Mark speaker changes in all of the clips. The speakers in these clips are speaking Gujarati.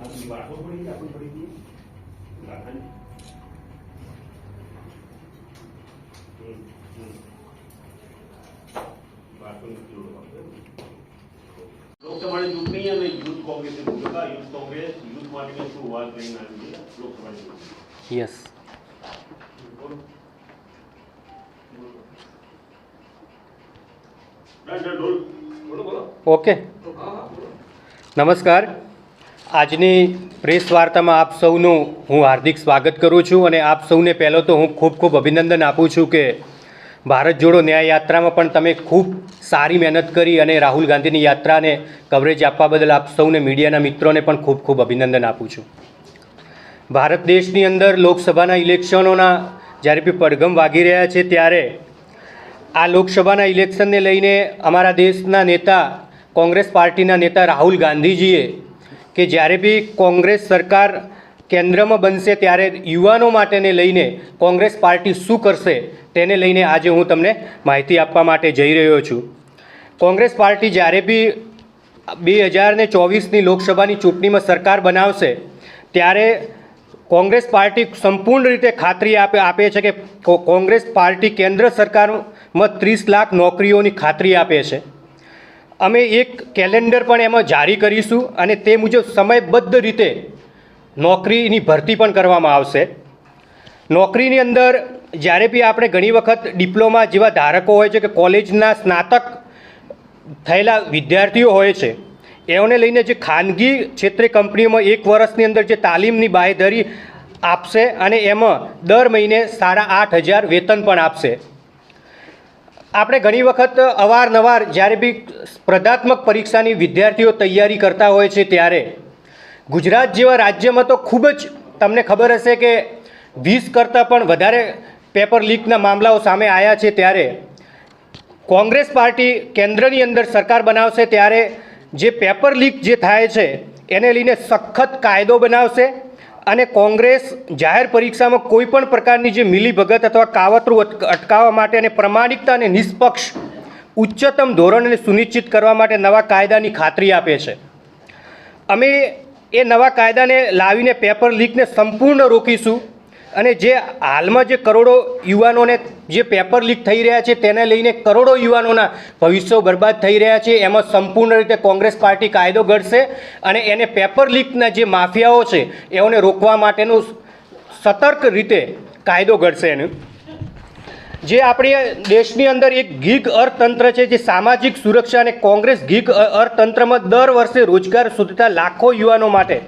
Speaker 1: લોકસભાની ચૂંટણી અને યુથ કોંગ્રેસની ભૂમિકા, યુથ કોંગ્રેસ યુથ માટેની શું વાત લઈને આવી છે લોકસભાની ચૂંટણી?
Speaker 2: Yes, okay. નમસ્કાર. આજની પ્રેસ વાર્તામાં આપ સૌનું હું હાર્દિક સ્વાગત કરું છું અને આપ સૌને પહેલો તો હું ખૂબ ખૂબ અભિનંદન આપું છું કે ભારત જોડો ન્યાય યાત્રામાં પણ તમે ખૂબ સારી મહેનત કરી અને રાહુલ ગાંધીની યાત્રાને કવરેજ આપવા બદલ આપ સૌને મીડિયાના મિત્રોને પણ ખૂબ ખૂબ અભિનંદન આપું છું. ભારત દેશની અંદર લોકસભાના ઇલેક્શનોના જ્યારે બી પડઘમ વાગી રહ્યા છે ત્યારે આ લોકસભાના ઇલેક્શનને લઈને અમારા દેશના નેતા, કોંગ્રેસ પાર્ટીના નેતા રાહુલ ગાંધીજીએ કે જ્યારે બી કોંગ્રેસ સરકાર કેન્દ્રમાં બનશે ત્યારે યુવાનો માટેને લઈને કોંગ્રેસ પાર્ટી શું કરશે તેને લઈને આજે હું તમને માહિતી આપવા માટે જઈ રહ્યો છું. કોંગ્રેસ પાર્ટી જ્યારે બી 2024ની લોકસભાની ચૂંટણીમાં સરકાર બનાવશે ત્યારે કોંગ્રેસ પાર્ટી સંપૂર્ણ રીતે ખાતરી આપે છે કે કોંગ્રેસ પાર્ટી કેન્દ્ર સરકારમાં 30 લાખ નોકરીઓની ખાતરી આપે છે. અમે એક કેલેન્ડર પણ એમાં જારી કરીશું અને તે મુજબ સમયબદ્ધ રીતે નોકરીની ભરતી પણ કરવામાં આવશે. નોકરીની અંદર જ્યારે બી આપણે ઘણી વખત ડિપ્લોમા જેવા ધારકો હોય છે કે કોલેજના સ્નાતક થયેલા વિદ્યાર્થીઓ હોય છે, એઓને લઈને જે ખાનગી ક્ષેત્રે કંપનીઓમાં 1 વર્ષની અંદર જે તાલીમની બાંયધરી આપશે અને એમાં દર મહિને 8,500 વેતન પણ આપશે. આપણે ઘણી વખત અવારનવાર જ્યારે બી સ્પર્ધાત્મક પરીક્ષાની વિદ્યાર્થીઓ તૈયારી કરતા હોય છે ત્યારે ગુજરાત જેવા રાજ્યમાં તો ખૂબ જ તમને ખબર હશે કે 20 કરતાં પણ વધારે પેપર લીકના મામલાઓ સામે આવ્યા છે. ત્યારે કોંગ્રેસ પાર્ટી કેન્દ્રની અંદર સરકાર બનાવશે ત્યારે જે પેપર લીક જે થાય છે એને લઈને સખત કાયદો બનાવશે અને કોંગ્રેસ જાહેર પરીક્ષામાં કોઈ પણ પ્રકારની જે મિલીભગત અથવા કાવતરું અટકાવવા માટે અને પ્રમાણિકતા અને નિષ્પક્ષ ઉચ્ચતમ ધોરણને સુનિશ્ચિત કરવા માટે નવા કાયદાની ખાતરી આપે છે. અમે એ નવા કાયદાને લાવીને પેપર લીકને સંપૂર્ણ રોકીશું અને જે હાલમાં જે કરોડો યુવાનોને જે પેપર લીક થઈ રહ્યા છે તેને લઈને કરોડો યુવાનોના ભવિષ્યો બરબાદ થઈ રહ્યા છે, એમાં સંપૂર્ણ રીતે કોંગ્રેસ પાર્ટી કાયદો ઘડશે અને એને પેપર લીકના જે માફિયાઓ છે એઓને રોકવા માટેનું સતર્ક રીતે કાયદો ઘડશે. એનું જે આપણી દેશની અંદર એક ગીગ અર્થતંત્ર છે જે સામાજિક સુરક્ષા અને કોંગ્રેસ ગીગ અર્થતંત્રમાં દર વર્ષે રોજગાર શોધતા લાખો યુવાનો માટે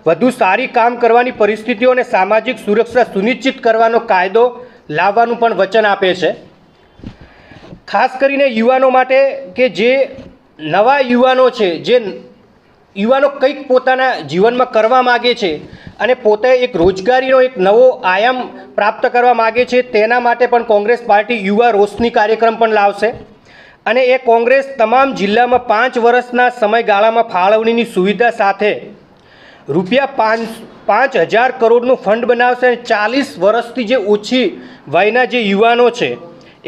Speaker 2: વધુ સારી કામ કરવાની પરિસ્થિતિઓ અને સામાજિક સુરક્ષા સુનિશ્ચિત કરવાનો કાયદો લાવવાનું પણ વચન આપે છે. ખાસ કરીને યુવાનો માટે કે જે નવા યુવાનો છે, જે યુવાનો કંઈક પોતાના જીવનમાં કરવા માગે છે અને પોતે એક રોજગારીનો એક નવો આયામ પ્રાપ્ત કરવા માગે છે, તેના માટે પણ કોંગ્રેસ પાર્ટી યુવા રોશની કાર્યક્રમ પણ લાવશે અને એ કોંગ્રેસ તમામ જિલ્લામાં 5 વર્ષના સમયગાળામાં ફાળવણીની સુવિધા સાથે ₹5,000 કરોડનું ફંડ બનાવશે અને 40 વર્ષથી જે ઓછી વયના જે યુવાનો છે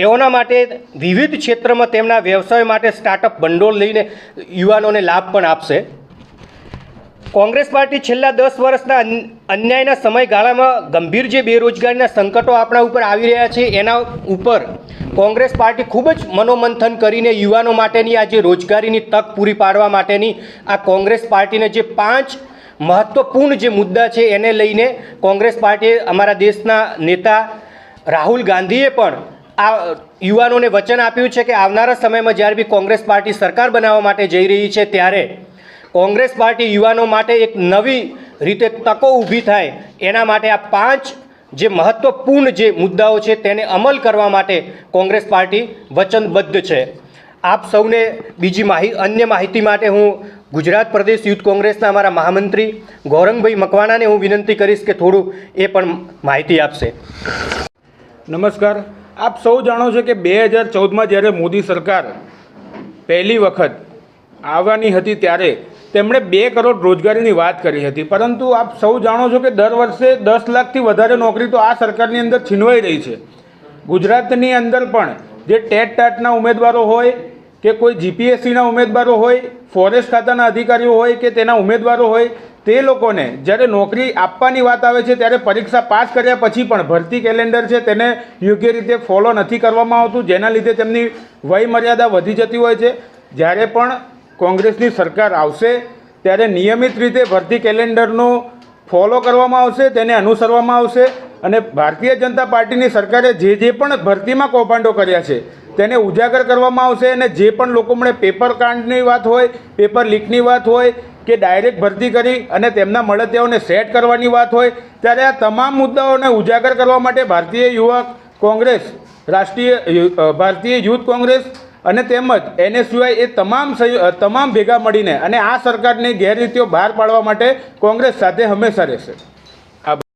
Speaker 2: એઓના માટે વિવિધ ક્ષેત્રમાં તેમના વ્યવસાય માટે સ્ટાર્ટઅપ ભંડોળ લઈને યુવાનોને લાભ પણ આપશે. કોંગ્રેસ પાર્ટી છેલ્લા 10 વર્ષના અન્યાયના સમયગાળામાં ગંભીર જે બેરોજગારીના સંકટો આપણા ઉપર આવી રહ્યા છે એના ઉપર કોંગ્રેસ પાર્ટી ખૂબ જ મનોમંથન કરીને યુવાનો માટેની આ જે રોજગારીની તક પૂરી પાડવા માટેની આ કોંગ્રેસ પાર્ટીને જે 5 મહત્વપૂર્ણ જે મુદ્દા છે એને લઈને કોંગ્રેસ પાર્ટીએ અમારા દેશના નેતા રાહુલ ગાંધીએ પણ આ યુવાનોને વચન આપ્યું છે કે આવનારા સમયમાં જ્યારે બી કોંગ્રેસ પાર્ટી સરકાર બનાવવા માટે જઈ રહી છે ત્યારે કોંગ્રેસ પાર્ટી યુવાનો માટે એક નવી રીતે તકો ઊભી થાય એના માટે આ 5 જે મહત્વપૂર્ણ જે મુદ્દાઓ છે તેને અમલ કરવા માટે કોંગ્રેસ પાર્ટી વચનબદ્ધ છે. આપ સૌને બીજી અન્ય માહિતી માટે હું ગુજરાત પ્રદેશ યુથ કોંગ્રેસના અમારા મહામંત્રી ગૌરંગભાઈ મકવાણાને હું વિનંતી કરીશ કે થોડું એ પણ માહિતી આપશે.
Speaker 3: નમસ્કાર. આપ સૌ જાણો છો કે 2014માં જ્યારે મોદી સરકાર પહેલી વખત આવવાની હતી ત્યારે તેમણે 2 કરોડ રોજગારીની વાત કરી હતી, પરંતુ આપ સૌ જાણો છો કે દર વર્ષે 10 લાખથી વધારે નોકરી તો આ સરકારની અંદર છીનવાઈ રહી છે. ગુજરાતની અંદર પણ જે ટેટ-ટાટના ઉમેદવારો હોય કે કોઈ જીપીએસસીના ઉમેદવારો હોય, ફોરેસ્ટ ખાતાના અધિકારીઓ હોય કે તેના ઉમેદવારો હોય, તે લોકોને જ્યારે નોકરી આપવાની વાત આવે છે ત્યારે પરીક્ષા પાસ કર્યા પછી પણ ભરતી કેલેન્ડર છે તેને યોગ્ય રીતે ફોલો નથી કરવામાં આવતું, જેના લીધે તેમની વય મર્યાદા વધી જતી હોય છે. જ્યારે પણ કોંગ્રેસની સરકાર આવશે ત્યારે નિયમિત રીતે ભરતી કેલેન્ડરનો ફોલો કરવામાં આવશે, તેને અનુસરવામાં આવશે અને ભારતીય જનતા પાર્ટીની સરકારે જે પણ ભરતીમાં કૌભાંડો કર્યા છે તેને ઉજાગર કરવામાં આવશે. અને જે પણ લોકો મળે પેપર કાંડની વાત હોય, પેપર લીકની વાત હોય કે ડાયરેક્ટ ભરતી કરી અને તેમના મળતિયાઓને સેટ કરવાની વાત હોય, ત્યારે આ તમામ મુદ્દાઓને ઉજાગર કરવા માટે ભારતીય યુવા કોંગ્રેસ, ભારતીય યુથ કોંગ્રેસ અને તેમજ NSUI એ તમામ ભેગા મળીને અને આ સરકારની ગેરરીતિઓ બહાર પાડવા માટે કોંગ્રેસ સાથે હંમેશા રહેશે.